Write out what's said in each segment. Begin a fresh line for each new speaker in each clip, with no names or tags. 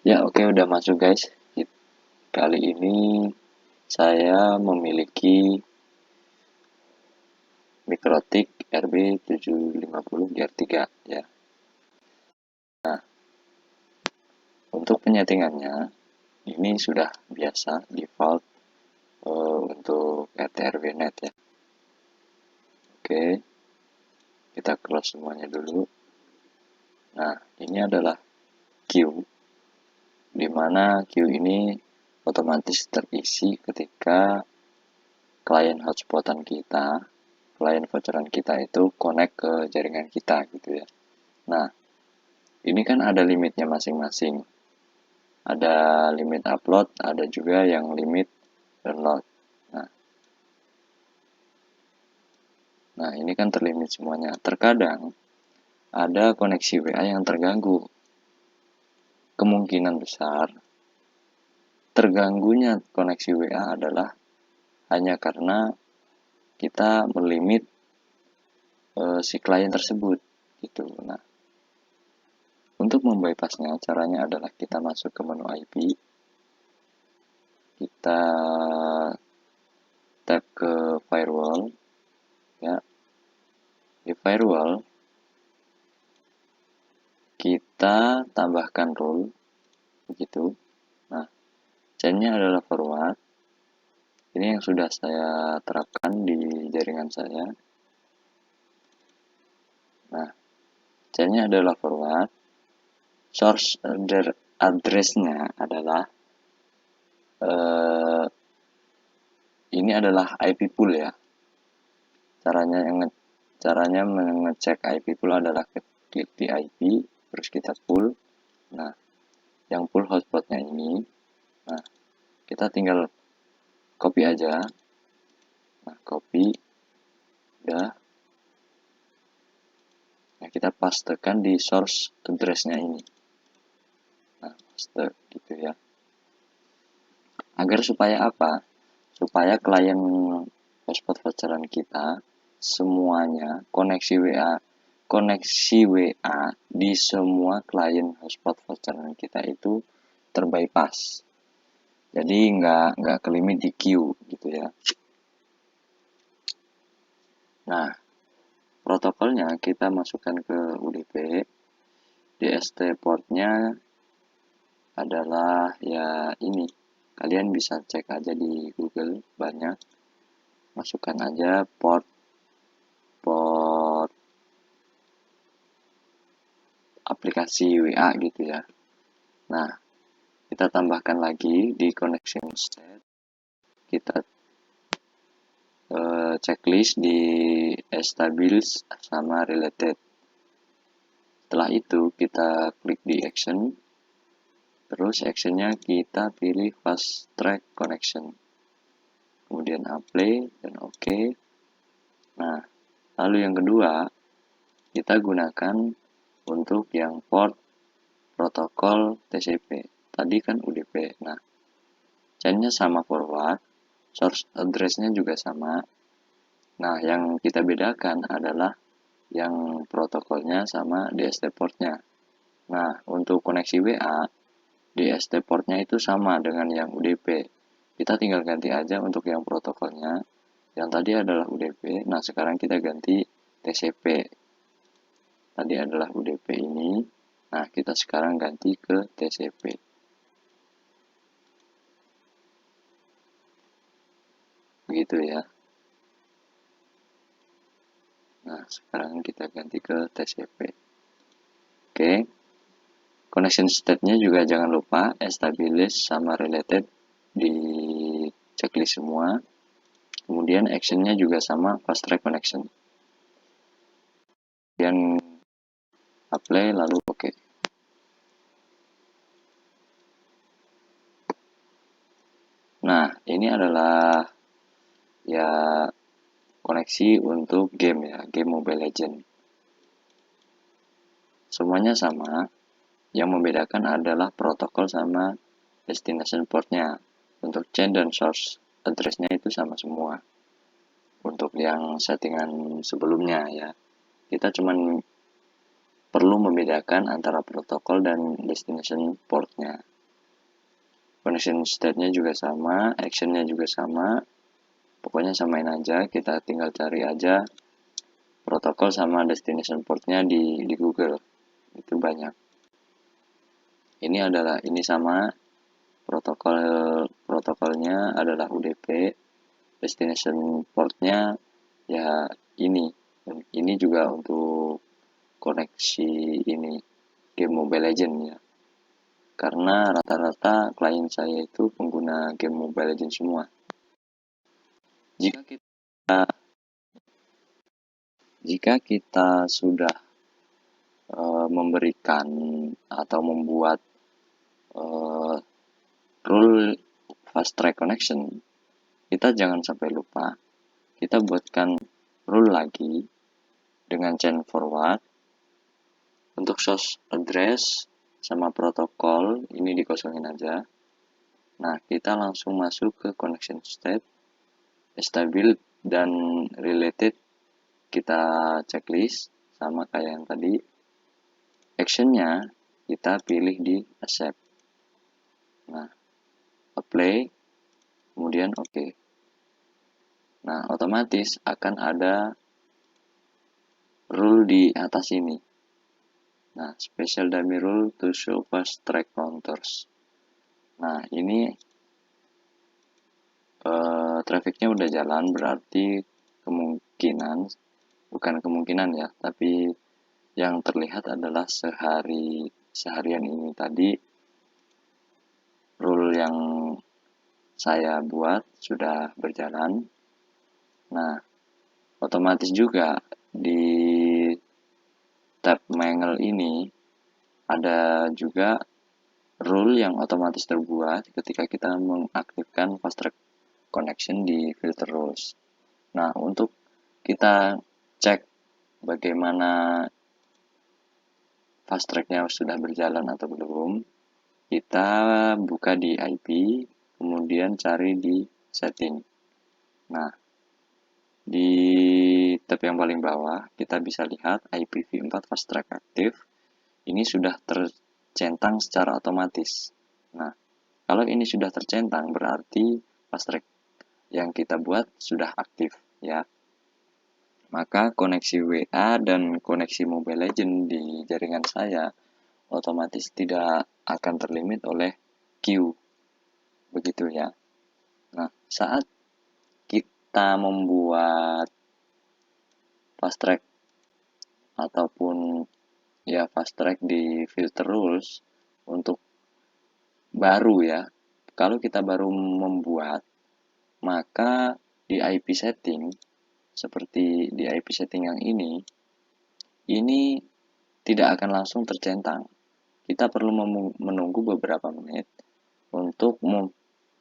Ya, oke, udah masuk guys. Kali ini saya memiliki Mikrotik RB750 Gear 3 ya. Untuk penyetingannya ini sudah biasa default untuk RT/RW-net ya. Oke, kita close semuanya dulu. Nah, ini adalah queue, di mana queue ini otomatis terisi ketika klien hotspotan kita, klien voucheran kita itu connect ke jaringan kita gitu ya. Nah, ini kan ada limitnya masing-masing. Ada limit upload, ada juga yang limit download. Nah, ini kan terlimit semuanya. Terkadang ada koneksi WA yang terganggu. Kemungkinan besar terganggunya koneksi WA adalah hanya karena kita melimit si klien tersebut gitu. Nah, untuk membypassnya caranya adalah kita masuk ke menu IP, kita tap ke firewall ya. Di firewall kita tambahkan rule begitu. Nah, chainnya adalah forward. Ini yang sudah saya terapkan di jaringan saya. Nah, chainnya adalah forward. Source address-nya adalah ini adalah IP pool ya. Caranya mengecek IP pool adalah klik di IP, terus kita pool. Nah, yang pool hotspotnya ini, nah kita tinggal copy aja. Nah, copy, udah. Nah, kita pastekan di source address-nya ini. Nah, paste gitu ya. Agar supaya apa? Supaya klien hotspot voucheran kita semuanya koneksi WA di semua klien hotspot voucheran kita itu terbypass. Jadi nggak kelimit di queue gitu ya. Nah, protokolnya kita masukkan ke UDP. DST portnya adalah ya ini. Kalian bisa cek aja di Google, banyak. Masukkan aja port aplikasi WA gitu ya. Nah, kita tambahkan lagi di connection state. Kita checklist di established sama related. Setelah itu kita klik di action. Terus actionnya kita pilih fast track connection. Kemudian apply dan OK. Nah, lalu yang kedua, kita gunakan untuk yang port protokol TCP. Tadi kan UDP. Nah, chainnya sama forward, source address-nya juga sama. Nah, yang kita bedakan adalah yang protokolnya sama DST portnya. Nah, untuk koneksi WA, DST portnya itu sama dengan yang UDP. Kita tinggal ganti aja untuk yang protokolnya. Yang tadi adalah UDP, nah sekarang kita ganti TCP. Tadi adalah UDP ini, nah kita sekarang ganti ke TCP. Begitu ya. Nah, sekarang kita ganti ke TCP. Oke. Connection state-nya juga jangan lupa established sama related di checklist semua. Kemudian action-nya juga sama fast track connection. Kemudian apply lalu OK. Nah, ini adalah ya koneksi untuk game ya, game Mobile Legends. Semuanya sama, yang membedakan adalah protokol sama destination portnya. Untuk chain dan source address-nya itu sama semua. Untuk yang settingan sebelumnya ya, kita cuman perlu membedakan antara protokol dan destination portnya. connection state-nya juga sama, action-nya juga sama. Pokoknya samain aja, kita tinggal cari aja protokol sama destination port-nya di Google. Itu banyak. Ini sama protokolnya adalah UDP, destination port-nya ya ini. Ini juga untuk koneksi ini game Mobile Legends ya. Karena rata-rata klien saya itu pengguna game Mobile Legends semua. Jika kita sudah memberikan atau membuat rule fast track connection, kita jangan sampai lupa kita buatkan rule lagi dengan chain forward untuk source address sama protokol ini dikosongin aja. Nah, kita langsung masuk ke connection state, stable dan related kita checklist sama kayak yang tadi. Actionnya kita pilih di accept. Nah, apply, kemudian OK. Nah, otomatis akan ada rule di atas ini. Nah, special dummy rule to show fast track counters. Nah, ini trafficnya udah jalan, berarti bukan kemungkinan ya, tapi yang terlihat adalah seharian ini tadi rule yang saya buat sudah berjalan. Nah, otomatis juga di tab mangle ini ada juga rule yang otomatis terbuat ketika kita mengaktifkan fast track connection di filter rules. Nah, untuk kita cek bagaimana fast tracknya sudah berjalan atau belum, kita buka di IP, kemudian cari di setting. Nah, di tab yang paling bawah, kita bisa lihat IPv4 fast track aktif. Ini sudah tercentang secara otomatis. Nah, kalau ini sudah tercentang, berarti fast track yang kita buat sudah aktif, ya. Maka koneksi WA dan koneksi Mobile Legends di jaringan saya otomatis tidak akan terlimit oleh queue. Begitu ya. Nah, saat kita membuat fast track ataupun ya fast track di filter rules untuk baru ya. Kalau kita baru membuat, maka di IP setting seperti di IP setting yang ini tidak akan langsung tercentang. Kita perlu menunggu beberapa menit untuk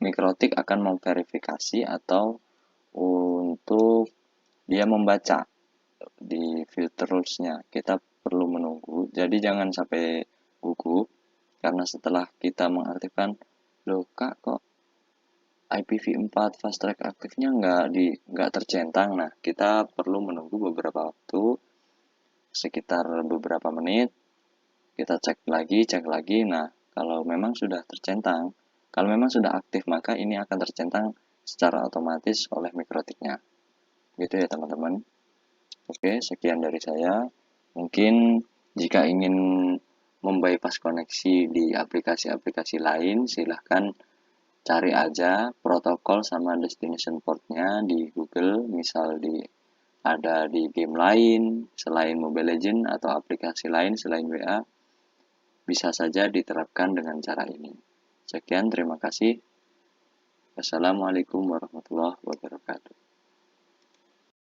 Mikrotik akan memverifikasi atau untuk dia membaca di filter rules-nya. Kita perlu menunggu, jadi jangan sampai gugup karena setelah kita mengaktifkan, loh kak kok IPv4 fast track aktifnya nggak tercentang. Nah, kita perlu menunggu beberapa waktu, sekitar beberapa menit, kita cek lagi. Nah, kalau memang sudah tercentang, kalau memang sudah aktif, maka ini akan tercentang secara otomatis oleh mikrotiknya. Gitu ya teman-teman. Oke, sekian dari saya. Mungkin jika ingin membypass koneksi di aplikasi-aplikasi lain, silahkan cari aja protokol sama destination port-nya di Google, misal ada di game lain selain Mobile Legends atau aplikasi lain selain WA, bisa saja diterapkan dengan cara ini. Sekian, terima kasih. Wassalamualaikum warahmatullahi wabarakatuh.